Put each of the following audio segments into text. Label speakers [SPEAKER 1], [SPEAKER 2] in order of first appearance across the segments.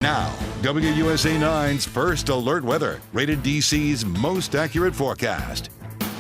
[SPEAKER 1] Now, WUSA 9's first alert weather, rated DC's most accurate forecast.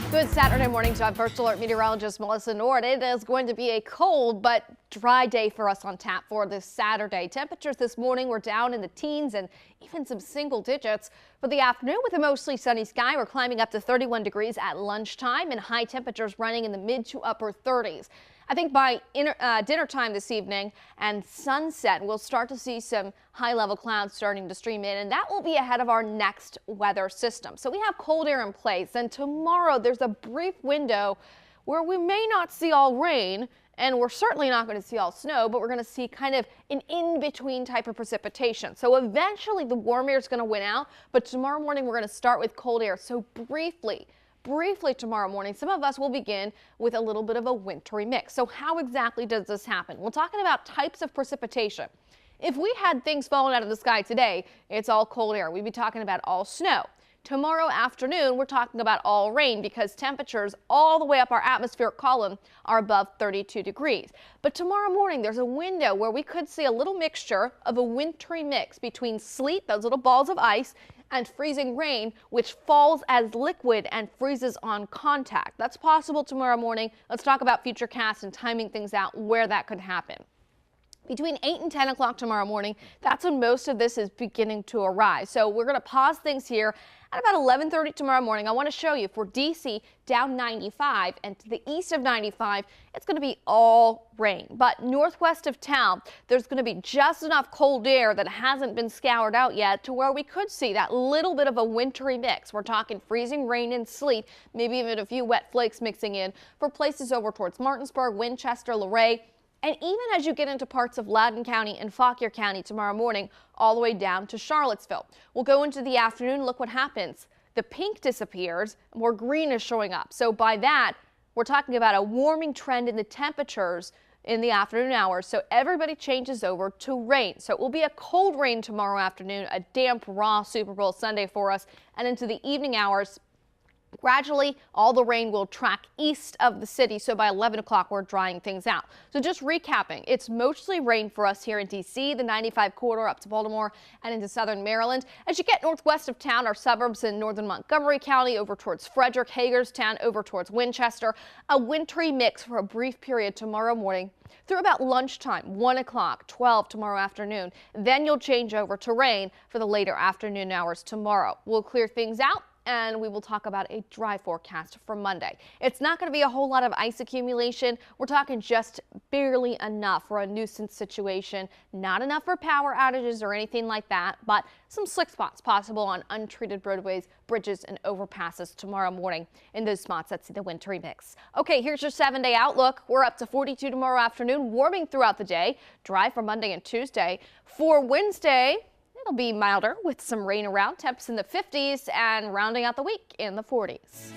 [SPEAKER 2] Good Saturday morning to First Alert meteorologist Melissa Nord. It is going to be a cold but dry day for us on tap for this Saturday. Temperatures this morning were down in the teens and even some single digits. For the afternoon, with a mostly sunny sky, we're climbing up to 31 degrees at lunchtime and high temperatures running in the mid to upper 30s. I think by dinner time this evening and sunset, we'll start to see some high-level clouds starting to stream in, and that will be ahead of our next weather system. So we have cold air in place, and tomorrow there's a brief window where we may not see all rain, and we're certainly not going to see all snow, but we're going to see kind of an in-between type of precipitation. So eventually the warm air is going to win out, but tomorrow morning we're going to start with cold air. So briefly tomorrow morning, some of us will begin with a little bit of a wintry mix. So how exactly does this happen? We're talking about types of precipitation. If we had things falling out of the sky today, it's all cold air. We'd be talking about all snow. Tomorrow afternoon, we're talking about all rain because temperatures all the way up our atmospheric column are above 32 degrees. But tomorrow morning, there's a window where we could see a little mixture of a wintry mix between sleet, those little balls of ice, and freezing rain, which falls as liquid and freezes on contact. That's possible tomorrow morning. Let's talk about futurecasts and timing things out where that could happen. Between 8 and 10 o'clock tomorrow morning, that's when most of this is beginning to arise. So we're going to pause things here at about 11:30 tomorrow morning. I want to show you for DC down 95 and to the east of 95, it's going to be all rain. But northwest of town, there's going to be just enough cold air that hasn't been scoured out yet to where we could see that little bit of a wintry mix. We're talking freezing rain and sleet, maybe even a few wet flakes mixing in for places over towards Martinsburg, Winchester, Luray. And even as you get into parts of Loudoun County and Fauquier County tomorrow morning, all the way down to Charlottesville. We'll go into the afternoon. Look what happens. The pink disappears, more green is showing up. So by that, we're talking about a warming trend in the temperatures in the afternoon hours. So everybody changes over to rain. So it will be a cold rain tomorrow afternoon, a damp, raw Super Bowl Sunday for us. And into the evening hours, gradually, all the rain will track east of the city, so by 11 o'clock, we're drying things out. So just recapping, it's mostly rain for us here in D.C., the 95 corridor up to Baltimore and into southern Maryland. As you get northwest of town, our suburbs in northern Montgomery County, over towards Frederick, Hagerstown, over towards Winchester, a wintry mix for a brief period tomorrow morning through about lunchtime, 1 o'clock, 12 tomorrow afternoon. Then you'll change over to rain for the later afternoon hours tomorrow. We'll clear things out, and we will talk about a dry forecast for Monday. It's not going to be a whole lot of ice accumulation. We're talking just barely enough for a nuisance situation, not enough for power outages or anything like that, but some slick spots possible on untreated roadways, bridges, and overpasses tomorrow morning. In those spots, that's the wintry mix. Okay, here's your 7-day outlook. We're up to 42 tomorrow afternoon, warming throughout the day, dry for Monday and Tuesday. For Wednesday, it'll be milder with some rain around, temps in the 50s and rounding out the week in the 40s.